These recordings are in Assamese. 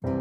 নমস্কাৰ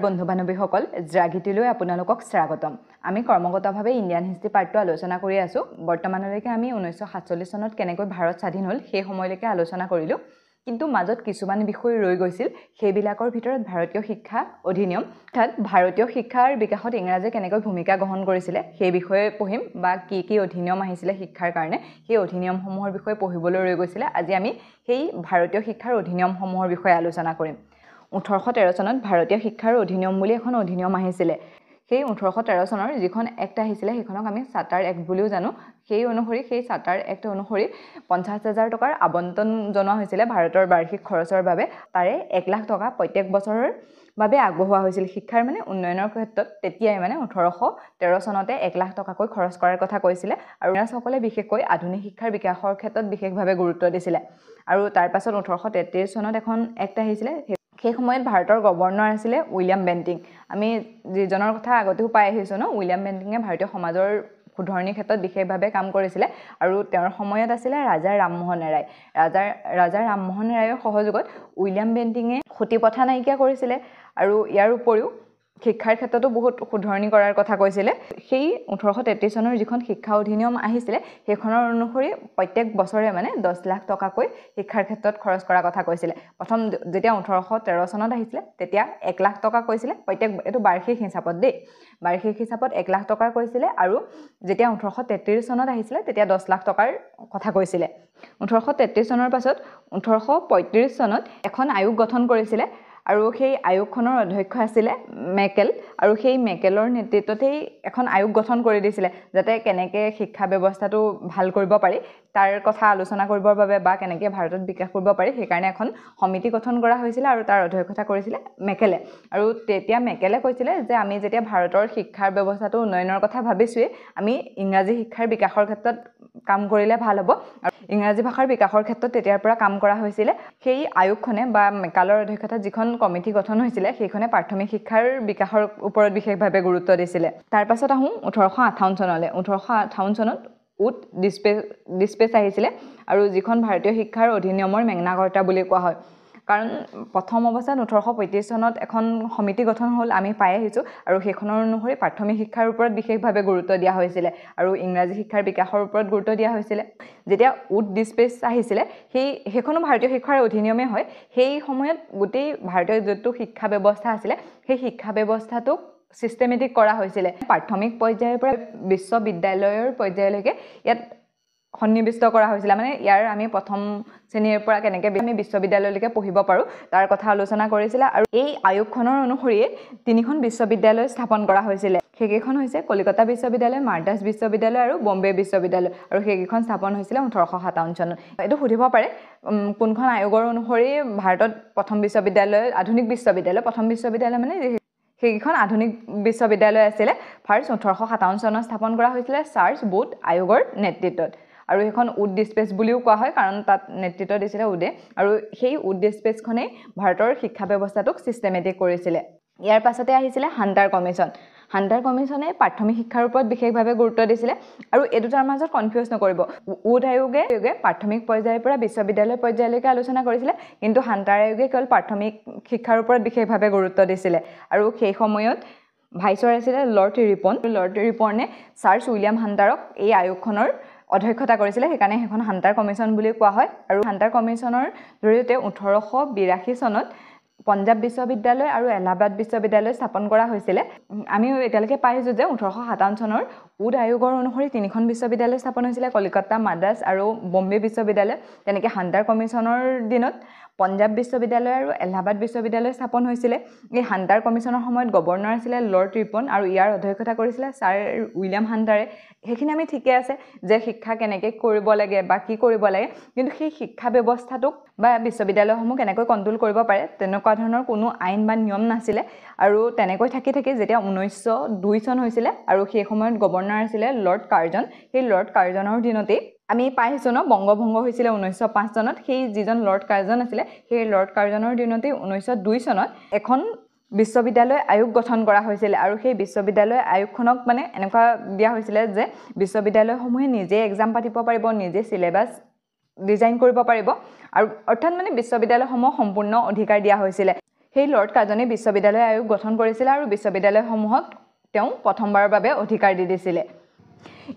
বন্ধু বান্ধৱীসকল, জাগৃতিলৈ আপোনালোকক স্বাগতম। আমি কৰ্মগতভাৱে ইণ্ডিয়ান হিষ্ট্ৰী পাৰ্টটো আলোচনা কৰি আছোঁ। বৰ্তমানলৈকে আমি 1947 চনত কেনেকৈ ভাৰত স্বাধীন হ'ল সেই সময়লৈকে আলোচনা কৰিলোঁ, কিন্তু মাজত কিছুমান বিষয় ৰৈ গৈছিল। সেইবিলাকৰ ভিতৰত ভাৰতীয় শিক্ষা অধিনিয়ম, অৰ্থাৎ ভাৰতীয় শিক্ষাৰ বিকাশত ইংৰাজীয়ে কেনেকৈ ভূমিকা গ্ৰহণ কৰিছিলে সেই বিষয়ে পঢ়িম, বা কি কি অধিনিয়ম আহিছিলে শিক্ষাৰ কাৰণে সেই অধিনিয়মসমূহৰ বিষয়ে পঢ়িবলৈ ৰৈ গৈছিলে। আজি আমি সেই ভাৰতীয় শিক্ষাৰ অধিনিয়মসমূহৰ বিষয়ে আলোচনা কৰিম। 1813 চনত ভাৰতীয় শিক্ষাৰ অধিনিয়ম বুলি এখন অধিনিয়ম আহিছিলে। সেই 1813 চনৰ যিখন এক্ট আহিছিলে সেইখনক আমি চাৰ্টাৰ এক্ট বুলিও জানো। সেই অনুসৰি সেই চাৰ্টাৰ এক্ট অনুসৰি 50,000 টকাৰ আবণ্টন জনোৱা হৈছিলে ভাৰতৰ বাৰ্ষিক খৰচৰ বাবে। তাৰে 1 লাখ টকা প্ৰত্যেক বছৰৰ বাবে আগবঢ়োৱা হৈছিল শিক্ষাৰ উন্নয়নৰ ক্ষেত্ৰত। তেতিয়াই 1813 চনতে 1 লাখ টকাকৈ খৰচ কৰাৰ কথা কৈছিলে, আৰু ইংৰাজসকলে বিশেষকৈ আধুনিক শিক্ষাৰ বিকাশৰ ক্ষেত্ৰত বিশেষভাৱে গুৰুত্ব দিছিলে। আৰু তাৰ পাছত 1833 চনত এখন এক্ট আহিছিলে। সেই সময়ত ভাৰতৰ গভৰ্ণৰ আছিলে উইলিয়াম বেণ্টিং। আমি যিজনৰ কথা আগতেও পাই আহিছোঁ উইলিয়াম বেণ্টিঙে ভাৰতীয় সমাজৰ শুধৰণিৰ ক্ষেত্ৰত বিশেষভাৱে কাম কৰিছিলে, আৰু তেওঁৰ সময়ত আছিলে ৰাজা ৰামমোহন ৰায়। ৰাজা ৰামমোহন ৰায়ৰ সহযোগত উইলিয়াম বেণ্টিঙে সতী প্ৰথা নাইকিয়া কৰিছিলে, আৰু ইয়াৰ উপৰিও শিক্ষাৰ ক্ষেত্ৰতো বহুত শুধৰণি কৰাৰ কথা কৈছিলে। সেই 1833 চনৰ যিখন শিক্ষা অধিনিয়ম আহিছিলে সেইখনৰ অনুসৰি প্ৰত্যেক বছৰে 10 লাখ টকাকৈ শিক্ষাৰ ক্ষেত্ৰত খৰচ কৰাৰ কথা কৈছিলে। প্ৰথম যেতিয়া 1813 চনত আহিছিলে তেতিয়া 1 লাখ টকা কৈছিলে প্ৰত্যেক, এইটো বাৰ্ষিক হিচাপত দেই, বাৰ্ষিক হিচাপত 1 লাখ টকাৰ কৈছিলে, আৰু যেতিয়া 1833 চনত আহিছিলে তেতিয়া 10 লাখ টকাৰ কথা কৈছিলে। 1833 চনৰ পাছত 1835 চনত এখন আয়োগ গঠন কৰিছিলে, আৰু সেই আয়োগখনৰ অধ্যক্ষ আছিলে মেকেল, আৰু সেই মেকেলৰ নেতৃত্বতেই এখন আয়োগ গঠন কৰি দিছিলে যাতে কেনেকৈ শিক্ষা ব্যৱস্থাটো ভাল কৰিব পাৰি তাৰ কথা আলোচনা কৰিবৰ বাবে, বা কেনেকৈ ভাৰতত বিকাশ কৰিব পাৰি সেইকাৰণে এখন সমিতি গঠন কৰা হৈছিলে, আৰু তাৰ অধ্যক্ষতা কৰিছিলে মেকেলে। আৰু তেতিয়া মেকেলে কৈছিলে যে আমি যেতিয়া ভাৰতৰ শিক্ষাৰ ব্যৱস্থাটো উন্নয়নৰ কথা ভাবিছোঁৱেই, আমি ইংৰাজী শিক্ষাৰ বিকাশৰ ক্ষেত্ৰত কাম কৰিলে ভাল হ'ব। আৰু ইংৰাজী ভাষাৰ বিকাশৰ ক্ষেত্ৰত তেতিয়াৰ পৰা কাম কৰা হৈছিলে। সেই আয়োগখনে বা মেকালৰ অধ্যক্ষতাত যিখন কমিটি গঠন হৈছিলে সেইখনে প্ৰাথমিক শিক্ষাৰ বিকাশৰ ওপৰত বিশেষভাৱে গুৰুত্ব দিছিলে। তাৰ পাছত আহোঁ 1858 চনলৈ। 1858 চনত উড ডিছপেচ আহিছিলে, আৰু যিখন ভাৰতীয় শিক্ষাৰ অধিনিয়মৰ মেগনা কাৰ্টা বুলি কোৱা হয়। কাৰণ প্ৰথম অৱস্থাত 1835 চনত এখন সমিতি গঠন হ'ল আমি পাই আহিছোঁ, আৰু সেইখনৰ অনুসৰি প্ৰাথমিক শিক্ষাৰ ওপৰত বিশেষভাৱে গুৰুত্ব দিয়া হৈছিলে, আৰু ইংৰাজী শিক্ষাৰ বিকাশৰ ওপৰত গুৰুত্ব দিয়া হৈছিলে। যেতিয়া উড ডিছপেচ আহিছিলে সেইখনো ভাৰতীয় শিক্ষাৰ অধিনিয়মে হয়। সেই সময়ত গোটেই ভাৰতীয় যিটো শিক্ষা ব্যৱস্থা আছিলে সেই শিক্ষা ব্যৱস্থাটোক ছিষ্টেমেটিক কৰা হৈছিলে। প্ৰাথমিক পৰ্যায়ৰ পৰা বিশ্ববিদ্যালয়ৰ পৰ্যায়লৈকে ইয়াত সন্নিৱিষ্ট কৰা হৈছিলে, ইয়াৰ আমি প্ৰথম শ্ৰেণীৰ পৰা কেনেকৈ আমি বিশ্ববিদ্যালয়লৈকে পঢ়িব পাৰোঁ তাৰ কথা আলোচনা কৰিছিলে। আৰু এই আয়োগখনৰ অনুসৰিয়ে 3খন বিশ্ববিদ্যালয় স্থাপন কৰা হৈছিলে। সেইকেইখন হৈছে কলিকতা বিশ্ববিদ্যালয়, মাদ্ৰাজ বিশ্ববিদ্যালয় আৰু বম্বে বিশ্ববিদ্যালয়, আৰু সেইকেইখন স্থাপন হৈছিলে 1857 চনত। এইটো সুধিব পাৰে কোনখন আয়োগৰ অনুসৰি ভাৰতত প্ৰথম বিশ্ববিদ্যালয়, আধুনিক বিশ্ববিদ্যালয়, প্ৰথম বিশ্ববিদ্যালয় সেইকেইখন আধুনিক বিশ্ববিদ্যালয় আছিলে। ফাৰ্ষ্ট 1857 চনত স্থাপন কৰা হৈছিলে চাৰ্লছ বুট আয়োগৰ নেতৃত্বত, আৰু সেইখন উড ডিছপেচ বুলিও কোৱা হয় কাৰণ তাত নেতৃত্ব দিছিলে উডে। আৰু সেই উড ডিছপেচখনেই ভাৰতৰ শিক্ষা ব্যৱস্থাটোক ছিষ্টেমেটিক কৰিছিলে। ইয়াৰ পাছতে আহিছিলে হাণ্টাৰ কমিশ্যন। হাণ্টাৰ কমিশ্যনে প্ৰাথমিক শিক্ষাৰ ওপৰত বিশেষভাৱে গুৰুত্ব দিছিলে, আৰু এই দুটাৰ মাজত কনফিউজ নকৰিব। উড আয়োগে প্ৰাথমিক পৰ্যায়ৰ পৰা বিশ্ববিদ্যালয় পৰ্যায়লৈকে আলোচনা কৰিছিলে, কিন্তু হাণ্টাৰ আয়োগে কেৱল প্ৰাথমিক শিক্ষাৰ ওপৰত বিশেষভাৱে গুৰুত্ব দিছিলে। আৰু সেই সময়ত ভাইচৰ আছিলে লৰ্ড ৰিপন। লৰ্ড ৰিপনে চাৰ্লছ উইলিয়াম হাণ্টাৰক এই আয়োগখনৰ অধ্যক্ষতা কৰিছিলে, সেইকাৰণে সেইখন হাণ্টাৰ কমিশ্যন বুলি কোৱা হয়। আৰু হাণ্টাৰ কমিশ্যনৰ জৰিয়তে 1882 চনত পঞ্জাৱ বিশ্ববিদ্যালয় আৰু এলাহাবাদ বিশ্ববিদ্যালয় স্থাপন কৰা হৈছিলে। আমি এতিয়ালৈকে পাইছোঁ যে 1857 চনৰ উড আয়োগৰ অনুসৰি 3খন বিশ্ববিদ্যালয় স্থাপন হৈছিলে, কলিকতা, মাদ্ৰাজ আৰু বম্বে বিশ্ববিদ্যালয়। তেনেকৈ হাণ্টাৰ কমিশ্যনৰ দিনত পঞ্জাৱ বিশ্ববিদ্যালয় আৰু এলাহাবাদ বিশ্ববিদ্যালয় স্থাপন হৈছিলে। এই হাণ্টাৰ কমিশ্যনৰ সময়ত গভৰ্ণৰ আছিলে লৰ্ড ৰিপন, আৰু ইয়াৰ অধ্যক্ষতা কৰিছিলে ছাৰ উইলিয়াম হাণ্টাৰে। সেইখিনি আমি ঠিকে আছে যে শিক্ষা কেনেকৈ কৰিব লাগে বা কি কৰিব লাগে, কিন্তু সেই শিক্ষা ব্যৱস্থাটোক বা বিশ্ববিদ্যালয়সমূহ কেনেকৈ কণ্ট্ৰল কৰিব পাৰে তেনেকুৱা ধৰণৰ কোনো আইন বা নিয়ম নাছিলে। আৰু তেনেকৈ থাকি যেতিয়া 1902 চন হৈছিলে, আৰু সেই সময়ত গভৰ্ণৰ আছিলে লৰ্ড কাৰ্জন। সেই লৰ্ড কাৰ্জনৰ দিনতেই আমি পাইছোঁ বংগভংগ হৈছিলে 1905 চনত। সেই যিজন লৰ্ড কাৰ্জন আছিলে সেই লৰ্ড কাৰ্জনৰ দিনতেই 1902 চনত এখন বিশ্ববিদ্যালয় আয়োগ গঠন কৰা হৈছিল আৰু সেই বিশ্ববিদ্যালয় আয়োগখনক মানে এনেকুৱা দিয়া হৈছিল যে বিশ্ববিদ্যালয়সমূহে নিজে এক্সাম পাতিব পাৰিব, নিজে সিলেবাস ডিজাইন কৰিব পাৰিব আৰু অৰ্থাৎ মানে বিশ্ববিদ্যালয়সমূহ সম্পূৰ্ণ অধিকাৰ দিয়া হৈছিল। সেই লৰ্ড কাৰ্জনে বিশ্ববিদ্যালয় আয়োগ গঠন কৰিছিল আৰু বিশ্ববিদ্যালয়সমূহক তেওঁ প্ৰথমবাৰৰ বাবে অধিকাৰ দি দিছিল।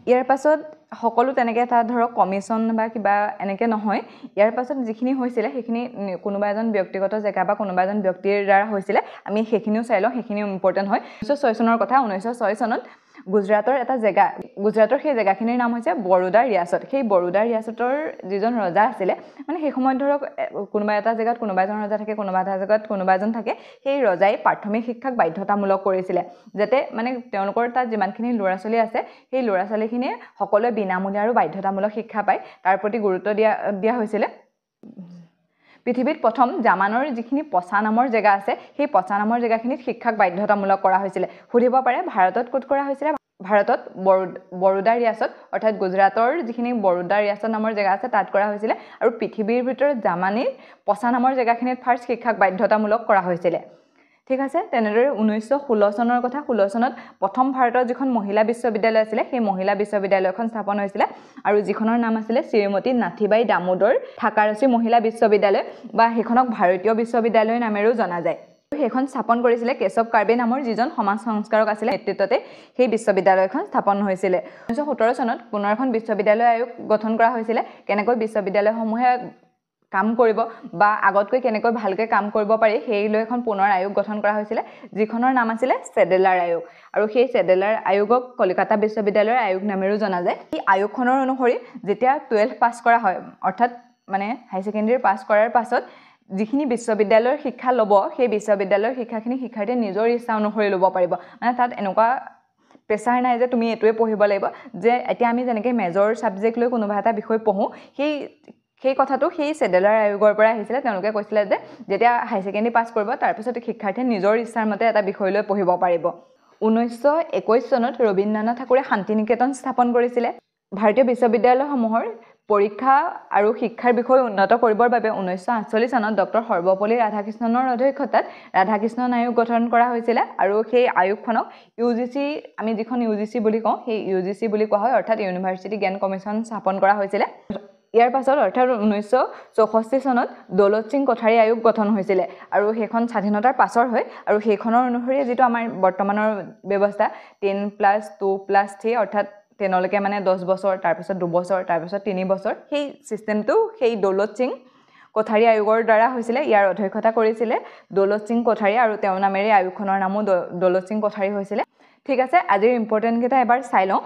ইয়াৰ পাছত সকলো তেনেকৈ এটা ধৰক কমিশ্যন বা কিবা এনেকৈ নহয়। ইয়াৰ পাছত যিখিনি হৈছিলে সেইখিনি কোনোবা এজন ব্যক্তিগত জেগা বা কোনোবা এজন ব্যক্তিৰ দ্বাৰা হৈছিলে। আমি সেইখিনিও চাই লওঁ, সেইখিনিও ইম্পৰ্টেণ্ট হয়। 1906 চনৰ কথা। 1906 চনত গুজৰাটৰ এটা জেগা, গুজৰাটৰ সেই জেগাখিনিৰ নাম হৈছে বৰোদা ৰিয়াসত। সেই বৰোদা ৰিয়াসতৰ যিজন ৰজা আছিলে, মানে সেই সময়ত ধৰক কোনোবা এটা জেগাত কোনোবা এজন ৰজা থাকে, কোনোবা এটা জেগাত কোনোবা এজন থাকে। সেই ৰজাই প্ৰাথমিক শিক্ষাক বাধ্যতামূলক কৰিছিলে, যাতে মানে তেওঁলোকৰ তাত যিমানখিনি ল'ৰা ছোৱালী আছে সেই ল'ৰা ছোৱালীখিনিয়ে সকলোৱে বিনামূলীয়া আৰু বাধ্যতামূলক শিক্ষা পায়, তাৰ প্ৰতি গুৰুত্ব দিয়া হৈছিলে। পৃথিৱীত প্ৰথম জামানৰ যিখিনি পচা নামৰ জেগা আছে, সেই পচা নামৰ জেগাখিনিত শিক্ষাক বাধ্যতামূলক কৰা হৈছিলে। সুধিব পাৰে ভাৰতত ক'ত কৰা হৈছিলে? ভাৰতত বৰোদা ৰিয়াসত, অৰ্থাৎ গুজৰাটৰ যিখিনি বৰোদা ৰিয়াসত নামৰ জেগা আছে তাত কৰা হৈছিলে। আৰু পৃথিৱীৰ ভিতৰত জামানীৰ পচা নামৰ জেগাখিনিত ফাৰ্ষ্ট শিক্ষাক বাধ্যতামূলক কৰা হৈছিলে। ঠিক আছে। তেনেদৰে 1916 চনৰ কথা। 16 চনত প্ৰথম ভাৰতৰ যিখন মহিলা বিশ্ববিদ্যালয় আছিলে, সেই মহিলা বিশ্ববিদ্যালয়খন স্থাপন হৈছিলে আৰু যিখনৰ নাম আছিলে শ্ৰীমতী নাথীবাই দামোদৰ থাকাৰচি মহিলা বিশ্ববিদ্যালয়, বা সেইখনক ভাৰতীয় বিশ্ববিদ্যালয় নামেৰেও জনা যায়। সেইখন স্থাপন কৰিছিলে কেশৱ কাৰ্বে নামৰ যিজন সমাজ সংস্কাৰক আছিলে, নেতৃত্বতে সেই বিশ্ববিদ্যালয়খন স্থাপন হৈছিলে। 1917 চনত পুনৰ এখন বিশ্ববিদ্যালয় আয়োগ গঠন কৰা হৈছিলে। কেনেকৈ বিশ্ববিদ্যালয়সমূহে কাম কৰিব বা আগতকৈ কেনেকৈ ভালকৈ কাম কৰিব পাৰি সেই লৈ এখন পুনৰ আয়োগ গঠন কৰা হৈছিলে, যিখনৰ নাম আছিলে চেডেলাৰ আয়োগ। আৰু সেই চেডেলাৰ আয়োগক কলিকতা বিশ্ববিদ্যালয়ৰ আয়োগ নামেৰেও জনা যায়। এই আয়োগখনৰ অনুসৰি যেতিয়া 12 পাছ কৰা হয়, অৰ্থাৎ মানে হাই ছেকেণ্ডেৰী পাছ কৰাৰ পাছত যিখিনি বিশ্ববিদ্যালয়ৰ শিক্ষা ল'ব, সেই বিশ্ববিদ্যালয়ৰ শিক্ষাখিনি শিক্ষাৰ্থীয়ে নিজৰ ইচ্ছা অনুসৰি ল'ব পাৰিব। মানে তাত এনেকুৱা প্ৰেছাৰ নাই যে তুমি এইটোৱে পঢ়িব লাগিব, যে এতিয়া আমি যেনেকৈ মেজৰ ছাবজেক্ট লৈ কোনোবা এটা বিষয় পঢ়োঁ, সেই কথাটো সেই চেডেলাৰ আয়োগৰ পৰা আহিছিলে। তেওঁলোকে কৈছিলে যে যেতিয়া হাই ছেকেণ্ডেৰী পাছ কৰিব তাৰপিছত শিক্ষাৰ্থীয়ে নিজৰ ইচ্ছাৰ মতে এটা বিষয় লৈ পঢ়িব পাৰিব। 1921 চনত ৰবীন্দ্ৰনাথ ঠাকুৰে শান্তি নিকেতন স্থাপন কৰিছিলে। ভাৰতীয় বিশ্ববিদ্যালয়সমূহৰ পৰীক্ষা আৰু শিক্ষাৰ বিষয় উন্নত কৰিবৰ বাবে 1948 চনত ডক্টৰ সৰ্বপল্লী ৰাধাকৃষ্ণনৰ অধ্যক্ষতাত ৰাধাকৃষ্ণন আয়োগ গঠন কৰা হৈছিলে। আৰু সেই আয়োগখনক UGC, আমি যিখন UGC বুলি কওঁ সেই UGC বুলি কোৱা হয়, অৰ্থাৎ ইউনিভাৰ্চিটি জ্ঞান কমিশ্যন স্থাপন কৰা হৈছিলে। ইয়াৰ পাছত অৰ্থাৎ 1964 চনত দৌলত সিং কোঠাৰী আয়োগ গঠন হৈছিলে আৰু সেইখন স্বাধীনতাৰ পাছৰ হয়। আৰু সেইখনৰ অনুসৰি যিটো আমাৰ বৰ্তমানৰ ব্যৱস্থা 10+2+3, অৰ্থাৎ 10লৈকে মানে 10 বছৰ, তাৰপিছত 2 বছৰ, তাৰপিছত 3 বছৰ, সেই ছিষ্টেমটো সেই দৌলত সিং কোঠাৰী আয়োগৰ দ্বাৰা হৈছিলে। ইয়াৰ অধ্যক্ষতা কৰিছিলে দৌলত সিং কোঠাৰী আৰু তেওঁৰ নামেৰে আয়োগখনৰ নামো দৌলত সিং কোঠাৰী হৈছিলে। ঠিক আছে, আজিৰ ইম্পৰ্টেণ্টকেইটা এবাৰ চাই লওঁ।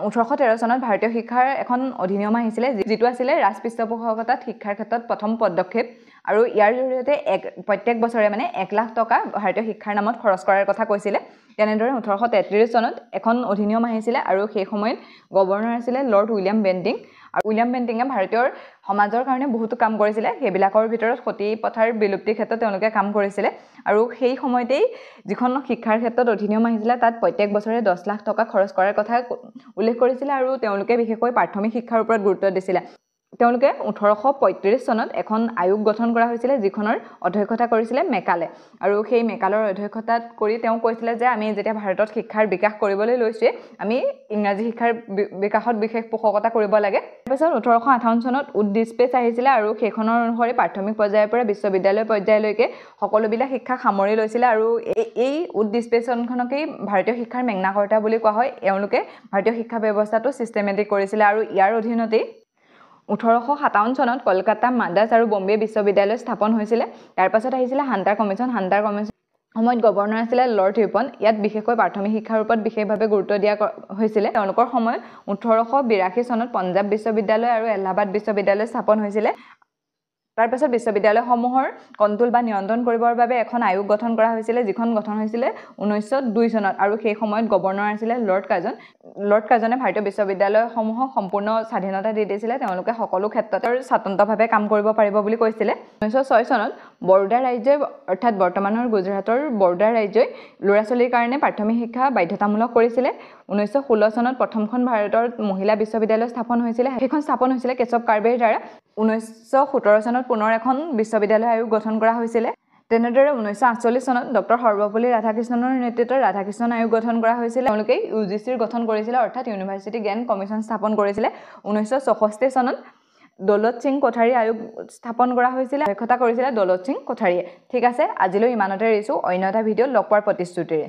1813 চনত ভাৰতীয় শিক্ষাৰ এখন অধিনিয়ম আহিছিলে, যিটো আছিলে ৰাজপৃষ্ঠপোষকতাত শিক্ষাৰ ক্ষেত্ৰত প্ৰথম পদক্ষেপ। আৰু ইয়াৰ জৰিয়তে প্ৰত্যেক বছৰে মানে 1 লাখ টকা ভাৰতীয় শিক্ষাৰ নামত খৰচ কৰাৰ কথা কৈছিলে। তেনেদৰে 1833 চনত এখন অধিনিয়ম আহিছিলে আৰু সেই সময়ত গভৰ্ণৰ আছিলে লৰ্ড উইলিয়াম বেণ্টিং। আৰু উইলিয়াম বেণ্টিঙে ভাৰতীয় সমাজৰ কাৰণে বহুতো কাম কৰিছিলে। সেইবিলাকৰ ভিতৰত সতী প্ৰথাৰ বিলুপ্তিৰ ক্ষেত্ৰত তেওঁলোকে কাম কৰিছিলে। আৰু সেই সময়তেই যিখন শিক্ষাৰ ক্ষেত্ৰত অধিনিয়ম আহিছিলে তাত প্ৰত্যেক বছৰে 10 লাখ টকা খৰচ কৰাৰ কথা উল্লেখ কৰিছিলে। আৰু তেওঁলোকে বিশেষকৈ প্ৰাথমিক শিক্ষাৰ ওপৰত গুৰুত্ব দিছিলে। তেওঁলোকে 1835 চনত এখন আয়োগ গঠন কৰা হৈছিলে, যিখনৰ অধ্যক্ষতা কৰিছিলে মেকালে। আৰু সেই মেকালৰ অধ্যক্ষতাত কৰি তেওঁ কৈছিলে যে আমি যেতিয়া ভাৰতত শিক্ষাৰ বিকাশ কৰিবলৈ লৈছোঁ, আমি ইংৰাজী শিক্ষাৰ বিকাশত বিশেষ পোষকতা কৰিব লাগে। তাৰপিছত 1858 চনত উদ্দিস্পেচ আহিছিলে আৰু সেইখনৰ অনুসৰি প্ৰাথমিক পৰ্যায়ৰ পৰা বিশ্ববিদ্যালয় পৰ্যায়লৈকে সকলোবিলাক শিক্ষাক সামৰি লৈছিলে। আৰু এই উদ্দিস্পেচনখনকেই ভাৰতীয় শিক্ষাৰ মেগনা কাৰ্টা বুলি কোৱা হয়। এওঁলোকে ভাৰতীয় শিক্ষা ব্যৱস্থাটো ছিষ্টেমেটিক কৰিছিলে। আৰু ইয়াৰ অধীনতেই 1857 চনত কলকাতা, মাদ্ৰাজ আৰু বম্বে বিশ্ববিদ্যালয় স্থাপন হৈছিলে। তাৰ পাছত আহিছিলে হাণ্টাৰ কমিশ্যন। হাণ্টাৰ কমিশ্যন সময়ত গভৰ্ণৰ আছিলে লৰ্ড ৰিপন। ইয়াত বিশেষকৈ প্ৰাথমিক শিক্ষাৰ ওপৰত বিশেষভাৱে গুৰুত্ব দিয়া হৈছিলে। তেওঁলোকৰ সময়ত 1882 চনত পঞ্জাৱ বিশ্ববিদ্যালয় আৰু এলাহাবাদ বিশ্ববিদ্যালয় স্থাপন হৈছিলে। তাৰপাছত বিশ্ববিদ্যালয়সমূহৰ কণ্ট্ৰোল বা নিয়ন্ত্ৰণ কৰিবৰ বাবে এখন আয়োগ গঠন কৰা হৈছিলে, যিখন গঠন হৈছিলে 1902 চনত। আৰু সেই সময়ত গভৰ্ণৰ আছিলে লৰ্ড কাৰ্জন। লৰ্ড কাৰ্জনে ভাৰতীয় বিশ্ববিদ্যালয়সমূহক সম্পূৰ্ণ স্বাধীনতা দি দিছিলে। তেওঁলোকে সকলো ক্ষেত্ৰতে স্বতন্ত্ৰভাৱে কাম কৰিব পাৰিব বুলি কৈছিলে। 1906 চনত বৰোদা ৰাজ্যই, অৰ্থাৎ বৰ্তমানৰ গুজৰাটৰ বৰোদা ৰাজ্যই ল'ৰা ছোৱালীৰ কাৰণে প্ৰাথমিক শিক্ষা বাধ্যতামূলক কৰিছিলে। 1916 চনত প্ৰথমখন ভাৰতৰ মহিলা বিশ্ববিদ্যালয় স্থাপন হৈছিলে। সেইখন স্থাপন হৈছিলে কেশৱ কাৰ্বেৰ দ্বাৰা। 1917 চনত পুনৰ এখন বিশ্ববিদ্যালয় আয়োগ গঠন কৰা হৈছিলে। তেনেদৰে 1948 চনত ডক্টৰ সৰ্বপল্লী ৰাধাকৃষ্ণনৰ নেতৃত্বত ৰাধাকৃষ্ণন আয়োগ গঠন কৰা হৈছিল তেওঁলোকে ইউজিচিৰ গঠন কৰিছিল অৰ্থাৎ ইউনিভাৰ্চিটি জ্ঞান কমিশ্যন স্থাপন কৰিছিলে 1964 চনত দৌলত সিং কোঠাৰী আয়োগ স্থাপন কৰা হৈছিল অধ্যক্ষতা কৰিছিল দৌলত সিং কোঠাৰীয়ে ঠিক আছে আজিলৈ ইমানতে এৰিছো অন্য এটা ভিডিঅ'ত লগ পোৱাৰ প্ৰতিশ্ৰুতিৰে